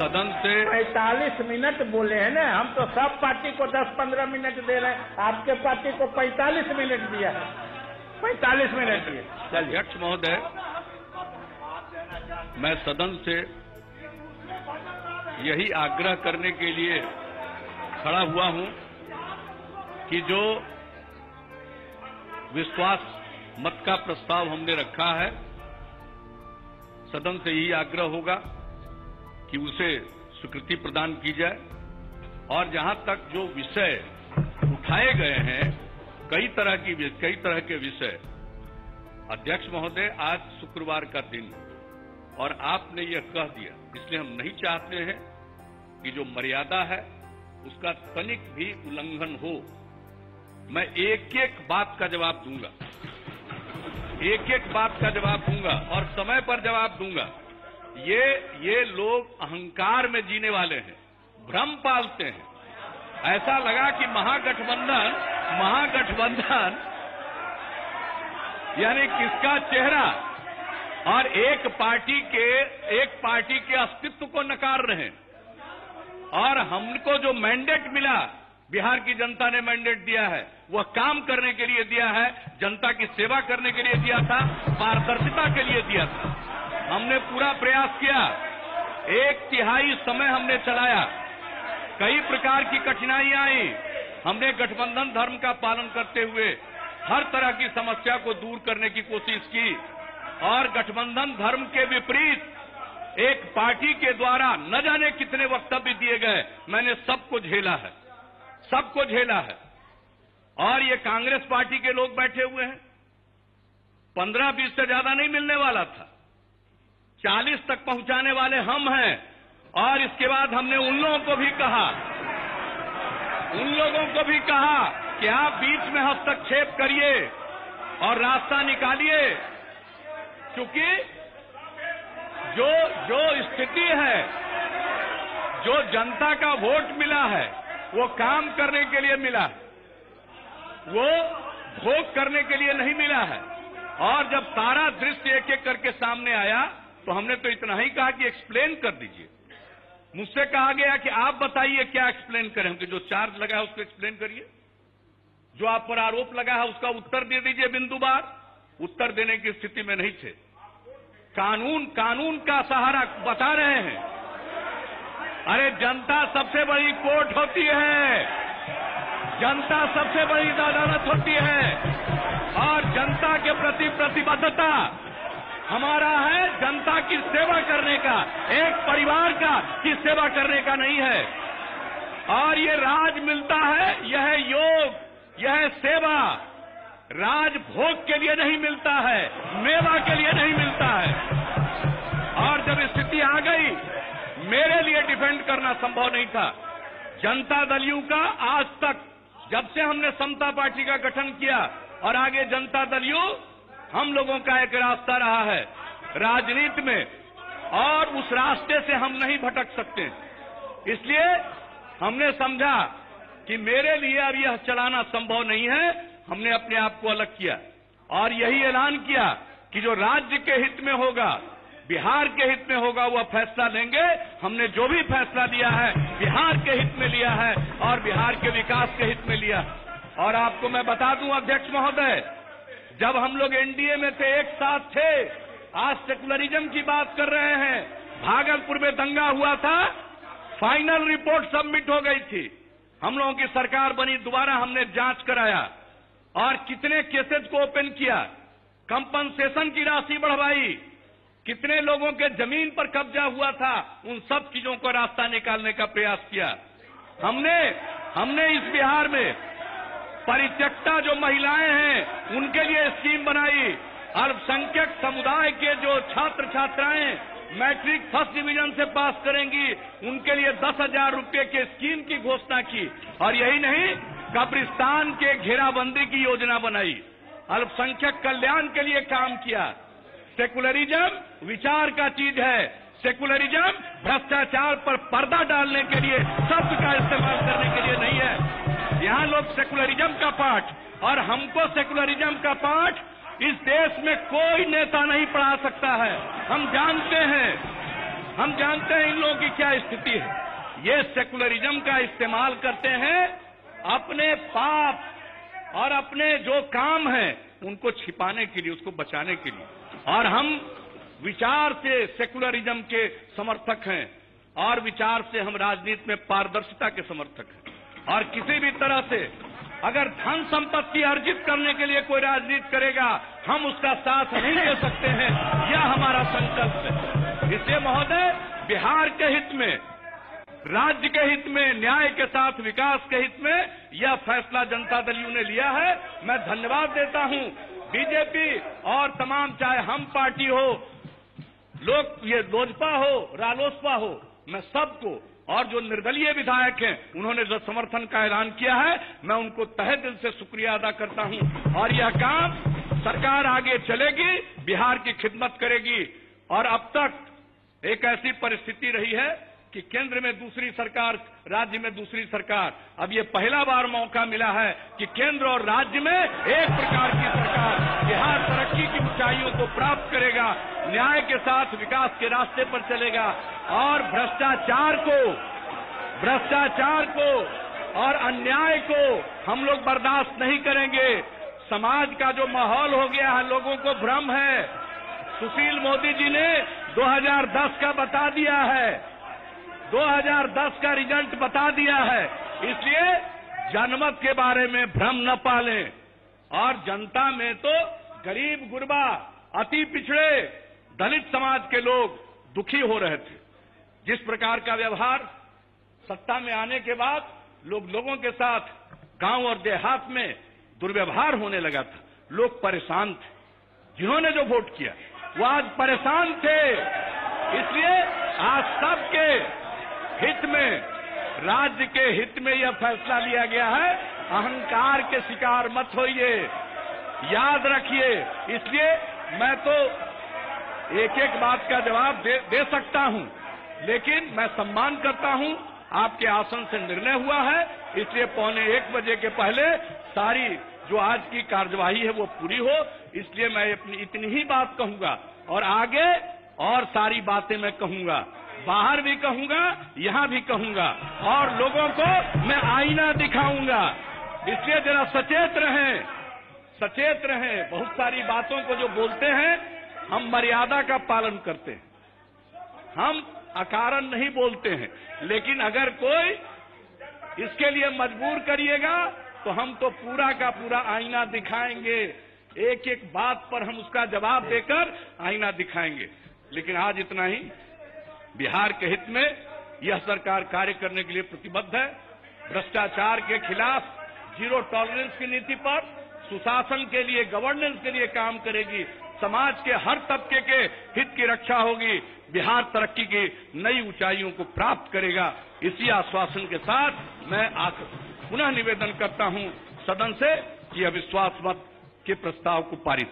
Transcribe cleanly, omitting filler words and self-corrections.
सदन से 45 मिनट बोले हैं ना, हम तो सब पार्टी को 10-15 मिनट दे रहे हैं, आपके पार्टी को 45 मिनट दिया है, 45 मिनट दिए। अध्यक्ष महोदय, मैं सदन से यही आग्रह करने के लिए खड़ा हुआ हूं कि जो विश्वास मत का प्रस्ताव हमने रखा है, सदन से यही आग्रह होगा कि उसे स्वीकृति प्रदान की जाए। और जहां तक जो विषय उठाए गए हैं, कई तरह के विषय, अध्यक्ष महोदय, आज शुक्रवार का दिन और आपने यह कह दिया, इसलिए हम नहीं चाहते हैं कि जो मर्यादा है उसका तनिक भी उल्लंघन हो। मैं एक एक बात का जवाब दूंगा, एक एक बात का जवाब दूंगा और समय पर जवाब दूंगा। ये लोग अहंकार में जीने वाले हैं, भ्रम पालते हैं। ऐसा लगा कि महागठबंधन यानी किसका चेहरा, और एक पार्टी के अस्तित्व को नकार रहे हैं। और हमको जो मैंडेट मिला, बिहार की जनता ने मैंडेट दिया है, वह काम करने के लिए दिया है, जनता की सेवा करने के लिए दिया था, पारदर्शिता के लिए दिया था। हमने पूरा प्रयास किया, 1/3 समय हमने चलाया, कई प्रकार की कठिनाइयां आई, हमने गठबंधन धर्म का पालन करते हुए हर तरह की समस्या को दूर करने की कोशिश की। और गठबंधन धर्म के विपरीत एक पार्टी के द्वारा न जाने कितने वक्तव्य दिए गए, मैंने सबको झेला है, सबको झेला है। और ये कांग्रेस पार्टी के लोग बैठे हुए हैं, 15-20 से ज्यादा नहीं मिलने वाला था, 40 तक पहुंचाने वाले हम हैं। और इसके बाद हमने उन लोगों को भी कहा कि आप बीच में हस्तक्षेप करिए और रास्ता निकालिए, क्योंकि जो स्थिति है, जो जनता का वोट मिला है, वो काम करने के लिए मिला है, वो भोग करने के लिए नहीं मिला है। और जब सारा दृश्य एक एक करके सामने आया तो हमने तो इतना ही कहा कि एक्सप्लेन कर दीजिए। मुझसे कहा गया कि आप बताइए क्या एक्सप्लेन करें, कि जो चार्ज लगा है उसको एक्सप्लेन करिए, जो आप पर आरोप लगा है उसका उत्तर दे दीजिए बिंदुवार। उत्तर देने की स्थिति में नहीं थे। कानून का सहारा बता रहे हैं। अरे जनता सबसे बड़ी कोर्ट होती है, जनता सबसे बड़ी अदालत होती है, और जनता के प्रति प्रतिबद्धता हमारा है जनता की सेवा करने का, एक परिवार की सेवा करने का नहीं है। और ये राज मिलता है, यह योग, यह सेवा राज भोग के लिए नहीं मिलता है, मेवा के लिए नहीं मिलता है। और जब स्थिति आ गई, मेरे लिए डिफेंड करना संभव नहीं था। जनता दल यू का आज तक, जब से हमने समता पार्टी का गठन किया और आगे जनता दल यू, हम लोगों का एक रास्ता रहा है राजनीति में, और उस रास्ते से हम नहीं भटक सकते। इसलिए हमने समझा कि मेरे लिए अब यह चलाना संभव नहीं है। हमने अपने आप को अलग किया और यही ऐलान किया कि जो राज्य के हित में होगा, बिहार के हित में होगा, वह फैसला लेंगे। हमने जो भी फैसला लिया है बिहार के हित में लिया है और बिहार के विकास के हित में लिया। और आपको मैं बता दूं अध्यक्ष महोदय, जब हम लोग एनडीए में थे, एक साथ थे, आज सेकुलरिज्म की बात कर रहे हैं। भागलपुर में दंगा हुआ था, फाइनल रिपोर्ट सबमिट हो गई थी, हम लोगों की सरकार बनी, दोबारा हमने जांच कराया और कितने केसेज को ओपन किया, कंपनसेशन की राशि बढ़वाई, कितने लोगों के जमीन पर कब्जा हुआ था, उन सब चीजों को रास्ता निकालने का प्रयास किया। हमने इस बिहार में परित्यक्ता जो महिलाएं हैं उनके लिए स्कीम बनाई। अल्पसंख्यक समुदाय के जो छात्र छात्राएं मैट्रिक फर्स्ट डिवीजन से पास करेंगी, उनके लिए 10,000 रुपए के स्कीम की घोषणा की। और यही नहीं, कब्रिस्तान के घेराबंदी की योजना बनाई, अल्पसंख्यक कल्याण के लिए काम किया। सेकुलरिज्म विचार का चीज है, सेकुलरिज्म भ्रष्टाचार पर पर्दा डालने के लिए, शब्द का इस्तेमाल करने के लिए नहीं है। यहाँ लोग सेकुलरिज्म का पाठ, और हमको सेकुलरिज्म का पाठ इस देश में कोई नेता नहीं पढ़ा सकता है। हम जानते हैं हम जानते हैं इन लोगों की क्या स्थिति है। ये सेकुलरिज्म का इस्तेमाल करते हैं अपने पाप और अपने जो काम है उनको छिपाने के लिए, उसको बचाने के लिए। और हम विचार से सेकुलरिज्म के समर्थक हैं और विचार से हम राजनीति में पारदर्शिता के समर्थक हैं। और किसी भी तरह से अगर धन संपत्ति अर्जित करने के लिए कोई राजनीति करेगा, हम उसका साथ नहीं दे सकते हैं। यह हमारा संकल्प है। इसलिए महोदय, बिहार के हित में, राज्य के हित में, न्याय के साथ विकास के हित में यह फैसला जनता दल यू ने लिया है। मैं धन्यवाद देता हूं बीजेपी और तमाम, चाहे हम पार्टी हो, लोग ये लोजपा हो, रालोसपा हो, मैं सबको, और जो निर्दलीय विधायक हैं उन्होंने जो समर्थन का ऐलान किया है, मैं उनको तहे दिल से शुक्रिया अदा करता हूं। और यह काम सरकार आगे चलेगी, बिहार की खिदमत करेगी। और अब तक एक ऐसी परिस्थिति रही है कि केंद्र में दूसरी सरकार, राज्य में दूसरी सरकार। अब ये पहला बार मौका मिला है कि केंद्र और राज्य में एक प्रकार की सरकार। बिहार तरक्की की ऊंचाइयों को प्राप्त करेगा, न्याय के साथ विकास के रास्ते पर चलेगा और भ्रष्टाचार को और अन्याय को हम लोग बर्दाश्त नहीं करेंगे। समाज का जो माहौल हो गया है, लोगों को भ्रम है। सुशील मोदी जी ने 2010 का बता दिया है, 2010 का रिजल्ट बता दिया है। इसलिए जनमत के बारे में भ्रम न पालें। और जनता में तो गरीब गुरबा, अति पिछड़े, दलित समाज के लोग दुखी हो रहे थे। जिस प्रकार का व्यवहार सत्ता में आने के बाद लोगों के साथ गांव और देहात में दुर्व्यवहार होने लगा था, लोग परेशान थे। जिन्होंने जो वोट किया वो आज परेशान थे। इसलिए आज सबके हित में, राज्य के हित में यह फैसला लिया गया है। अहंकार के शिकार मत होइए, याद रखिए। इसलिए मैं तो एक एक बात का जवाब दे सकता हूं, लेकिन मैं सम्मान करता हूं, आपके आसन से निर्णय हुआ है। इसलिए 1:15 बजे के पहले सारी जो आज की कार्यवाही है वो पूरी हो। इसलिए मैं अपनी इतनी ही बात कहूंगा और आगे और सारी बातें मैं कहूंगा, बाहर भी कहूंगा, यहां भी कहूंगा, और लोगों को मैं आईना दिखाऊंगा। इसलिए जरा सचेत रहें। बहुत सारी बातों को जो बोलते हैं, हम मर्यादा का पालन करते हैं, हम अकारण नहीं बोलते हैं। लेकिन अगर कोई इसके लिए मजबूर करिएगा तो हम तो पूरा का पूरा आईना दिखाएंगे। एक एक बात पर हम उसका जवाब देकर आईना दिखाएंगे। लेकिन आज इतना ही। बिहार के हित में यह सरकार कार्य करने के लिए प्रतिबद्ध है। भ्रष्टाचार के खिलाफ जीरो टॉलरेंस की नीति पर, सुशासन के लिए, गवर्नेंस के लिए काम करेगी। समाज के हर तबके के हित की रक्षा होगी। बिहार तरक्की की नई ऊंचाइयों को प्राप्त करेगा। इसी आश्वासन के साथ मैं पुनः निवेदन करता हूं सदन से कि अविश्वास मत के प्रस्ताव को पारित